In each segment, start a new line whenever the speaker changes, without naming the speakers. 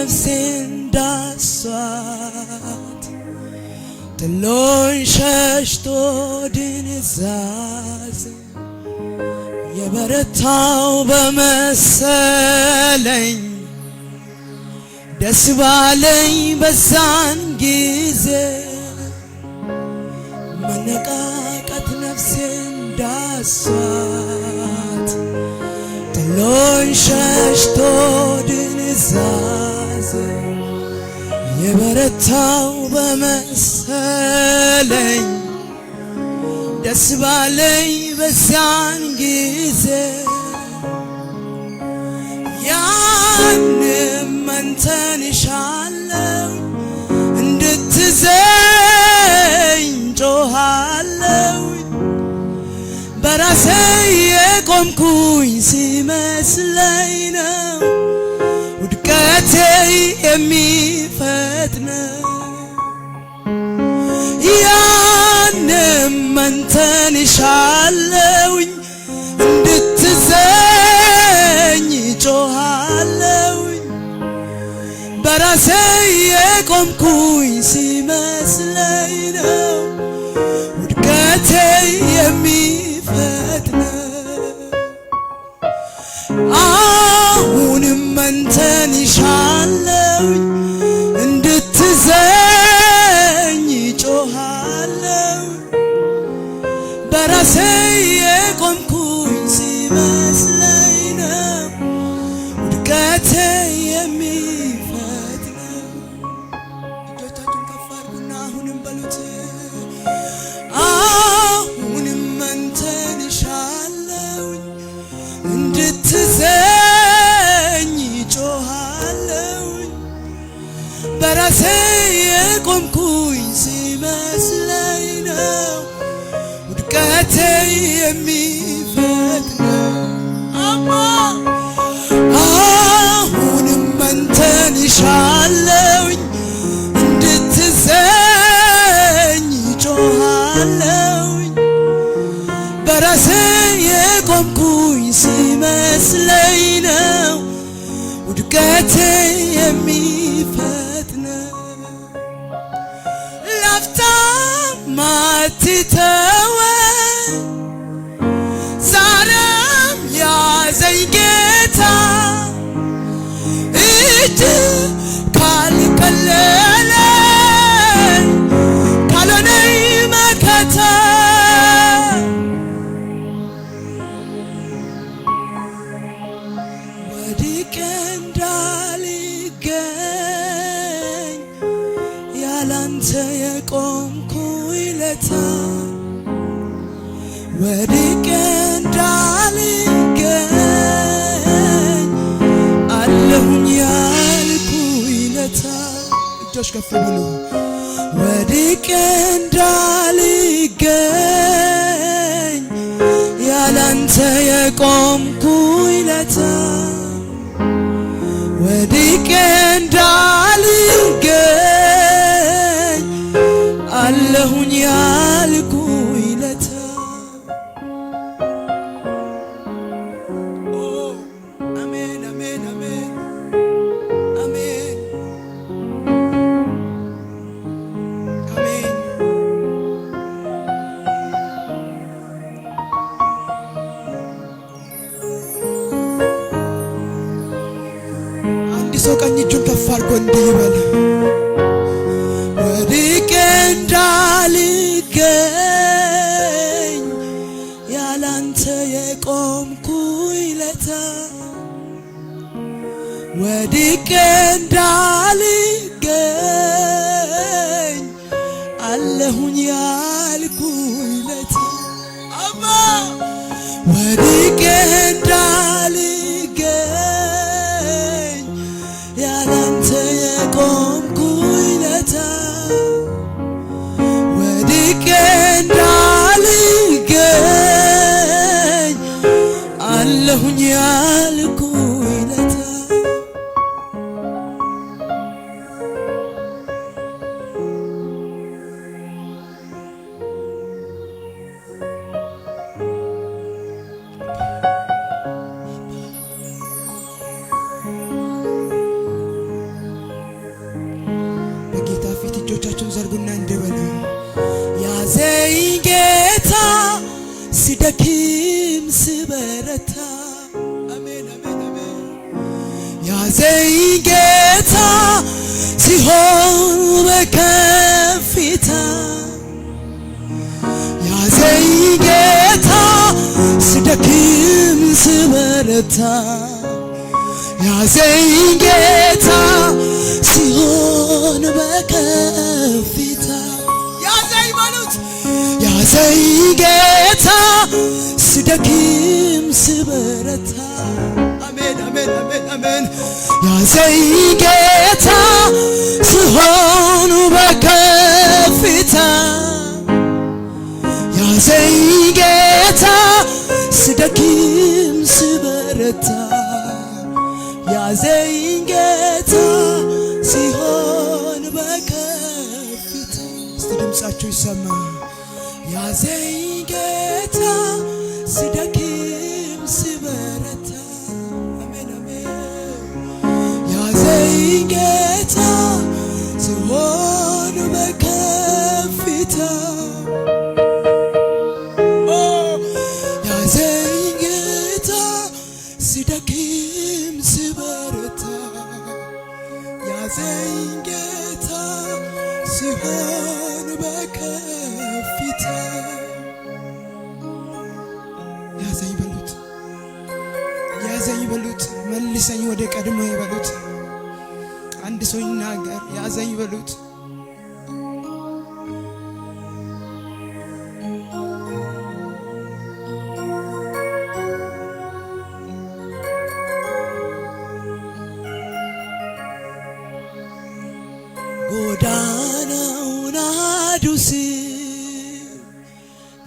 ነፍሴን ዳሷት ጥሎኝ ሸሽቶ ድንዛዜ የበረታው በመሰለኝ ደስ ባለኝ በዛን ጊዜ መነቃቃት ነፍሴን ዳሷት ጥሎኝ ሸሽቶ ድንዛዜ የበረታው በመሰለኝ ደስ ባለኝ በዛን ጊዜ ያንም አንተን እሻለሁ እንድትዘኝ ጮኻለሁ በራሴ የቆምኩኝ ሲመስለኝ ነው ውድቀቴ የሚፈጥነው ያንም አንተን እሻለሁ እንድትዘኝ ጮኻለሁ በራሴ የቆምኩኝ ሲመስለኝ ነው ውድቀቴ የሚፈጥነው አሁንም አንተን እሻለሁ እንድትዘኝ ጮኻለሁ በራሴ የቆምኩኝ ሲመስለኝ ነው ውድቀቴ የሚፈጥነው እጆቻችሁን ከፍ አድርጉና አሁንም በሉት አሁንም አንተን እሻለሁ እንድትዘኝ ጮኻለሁ በራሴ የቆምኩኝ ሲመስለኝ ነው ውድቀቴ የሚፈጥነው አሁንም አንተን እሻለሁ እንድትዘኝ ጮኻለሁ በራሴ የቆምኩኝ ሲመስለኝ ነው ውድቀቴ የሚፈጥነው ላፍታም አትተወኝ ዛሬም ያዘኝ ጌታ እጅ ካልቀለለኝ ካልሆነኝ መከታ ወድቄ እንዳልገኝ ያላንተ የቆምኩኝ ለታ ወድቄ እንዳልገኝ አለሁኝ ያልኩኝ ለታ እጆች ከፍ በሉ ወድቄ እንዳልገኝ ያላንተ የቆምኩኝ ለታ ወድቄ እንዳልገኝ አለሁኝ ያልኩኝ ለታ አሜን አሜን አሜን አሜን አሜን አንድ ሰው ቀኝ እጁን ከፍ አድርጎ እንዲህ ይበል ወድቄ እንዳልገኝ ያላንተ የቆምኩኝ ለታ ወድቄ እንዳልገኝ አለሁኝ ያልኩኝ ለታ አማ ወድቄ እንዳልገኝ ያላንተ የቆምኩኝ ለታ ወድቄ እንዳልገኝ አለሁኝ ያልኩኝ ለታ ስደክም ስበረታ አሜን አሜን አሜን ያዘኝ ጌታ ሲሆን በከፍታ ያዘኝ ጌታ ስደክም ስበረታ ያዘኝ ጌታ ሲሆን በከፍታ ያዘኝ በሉት ያዘኝ ጌታ ስደክም ስበረታ አሜን አሜን አሜን አሜን ያዘኝ ጌታ ሲሆን በከፍታ ያዘኝ ጌታ ስደክም ስበረታ ያዘኝ ጌታ ሲሆን በከፍታ እስቲ ድምጻችሁ ይሰማ ያዘኝ ጌታ ስደክም ስበረታ አሜን አሜን ያዘኝ ጌታ ሲሆን በከፍታ ያዘኝ ጌታ ስደክም ስበረታ ያዘኝ ጌታ ሲሆን በከፍታ ያዘኝ በሉት ያዘኝ በሉት መልሰኝ ወደ ቀድሞ ይበሉት አንድ ሰው ይናገር ያዘኝ በሉት ጎዳናውን አዱስ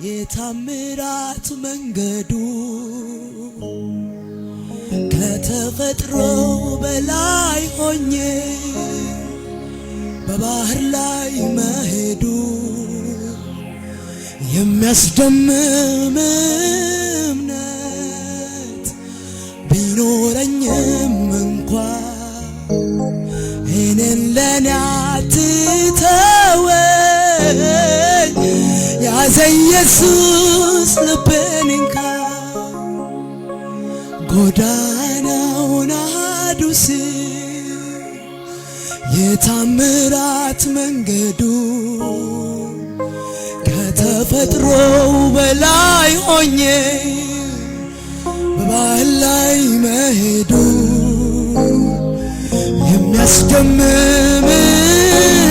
የታምራት መንገዱ ከተፈጥሮ በላይ ሆኜ በባህር ላይ መሄዱ የሚያስደምም እምነት ቢኖረኝም እንኳን እኔን ለኔ አትተወኝ ያዘኝ ኢየሱስ ልቤን እንካ ጎዳናውን አዱስ የታምራት መንገዱ ከተፈጥሮው በላይ ሆኜ በባህር ላይ መሄዱ የሚያስደምም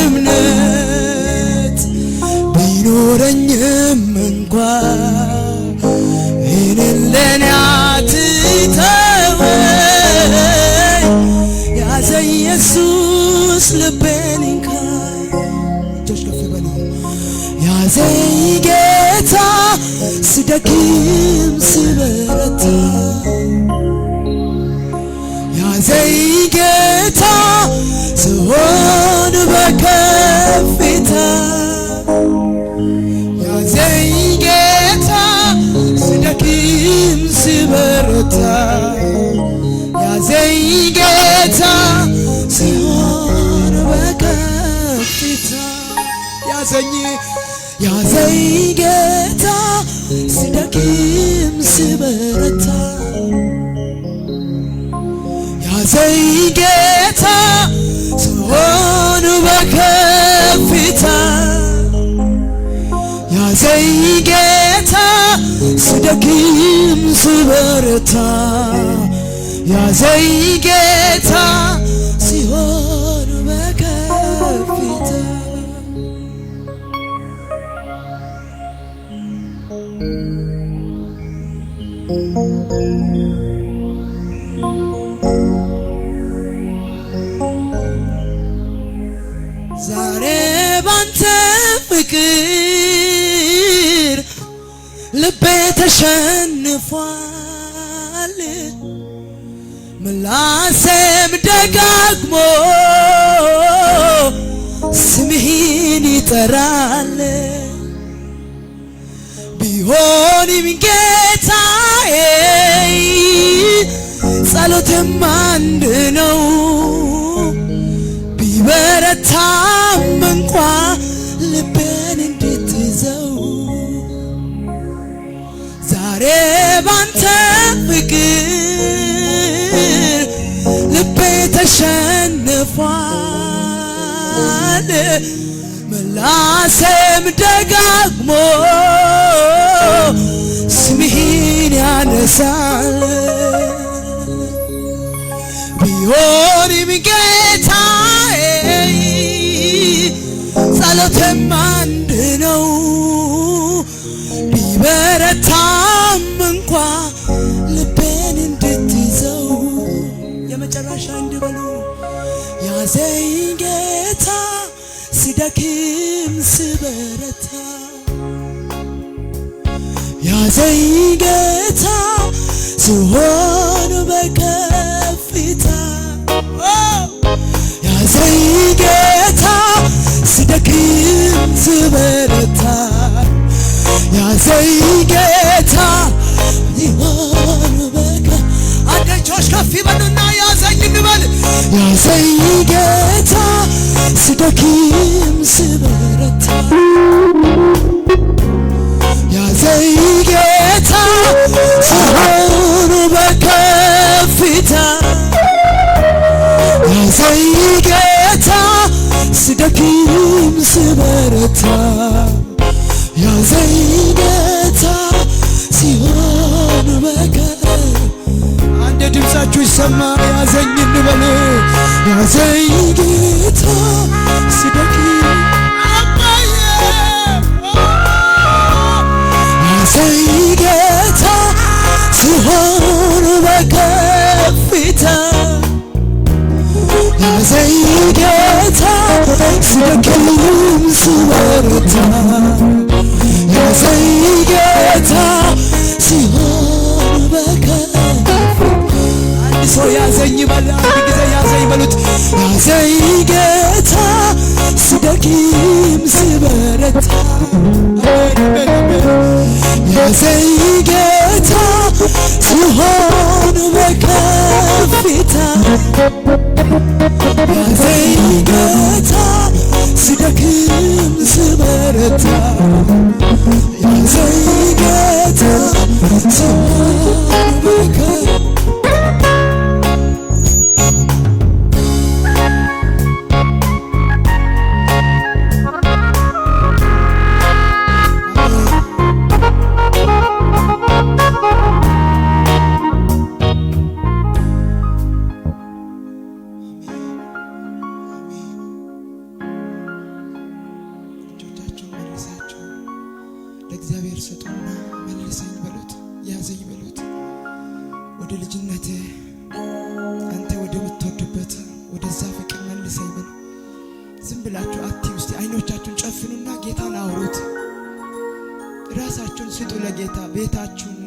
እምነት ቢኖረኝም እንኳን እኔን ለኔ አትተወኝ ያዘኝ ኢየሱስ ልቤን እንካ እጆች ከፍ በሉ ያዘኝ ጌታ ስደክም ስበረታ ያዘኝ ጌታ ስሆን በከፍታ ያዘኝ ጌታ ስደክም ስበረታ ያዘኝ ጌታ ስሆን በከፍታ ያዘኝ ጌታ ስደክም ስበረታ ያዘኝ ጌታ ስሆን በከፍታ ያዘኝ ጌታ ስደክም ስበረታ ያዘኝ ጌታ ሲሆን በከፍታ ዛሬ ባንተ ፍቅር ልቤ ተሸንፏል ምላሴም ደጋግሞ ስምህን ይጠራል ቢሆንም ጌታዬ ጸሎትም አንድ ነው ቢበረታም እንኳ ልቤን እንድትይዘው ዛሬ ባንተ ፍቅር ልቤ ተሸንፏል። ምላሴም ደጋግሞ ስምህን ያነሳል። ቢሆንም ጌታዬ ጸሎቴም አንድ ነው። ቢበረታም እንኳ ልቤን እንድትይዘው የመጨረሻ እንዲበሉ ያዘኝ ጌታ ስደክም ስበረታ። ያዘኝ ጌታ ስሆን በከፍታ። ያዘኝ ጌታ ስደክም ስበረታ። ያዘኝ ጌታ ይሆን በከ አንድ እጆች ከፍ ይበሉና ያዘኝ እንበል። ያዘኝ ጌታ ስደክም ስበረታ። ያዘኝ ጌታ ስሆን በከፍታ። ያዘኝ ጌታ ስደክም ስበረታ። ያዘኝ ጌታ ሲሆን በከፍታ። አንድ ድምፃችሁ ይሰማ ያዘኝ እንበል። ያዘኝ ጌታ ስደክም ያዘኝ ጌታ ሲሆን በከፍታ። ያዘኝ ጌታ ስደክም ስበረታ። ያዘኝ ጌታ ሲሆን በከፍታ። አንድ ሰው ያዘኝ በል። አንድ ጊዜ ያዘኝ በሉት። ያዘኝ ጌታ ስደክም ስበረታ። ያዘኝ ጌታ ሲሆን በከፍታ። ያዘኝ ጌታ ስደክም ስበረታ። ያዘኝ ጌታ ሲሆን በከፍታ። ለእግዚአብሔር ስጡና መልሰኝ በሉት። ያዘኝ በሉት። ወደ ልጅነት አንተ ወደ ምትወድበት ወደዛ ፍቅር መልሰኝ በሉ። ዝም ብላችሁ አትይ። ውስጥ አይኖቻችሁን ጨፍኑና ጌታን አውሩት። ራሳችሁን ስጡ ለጌታ። ቤታችሁን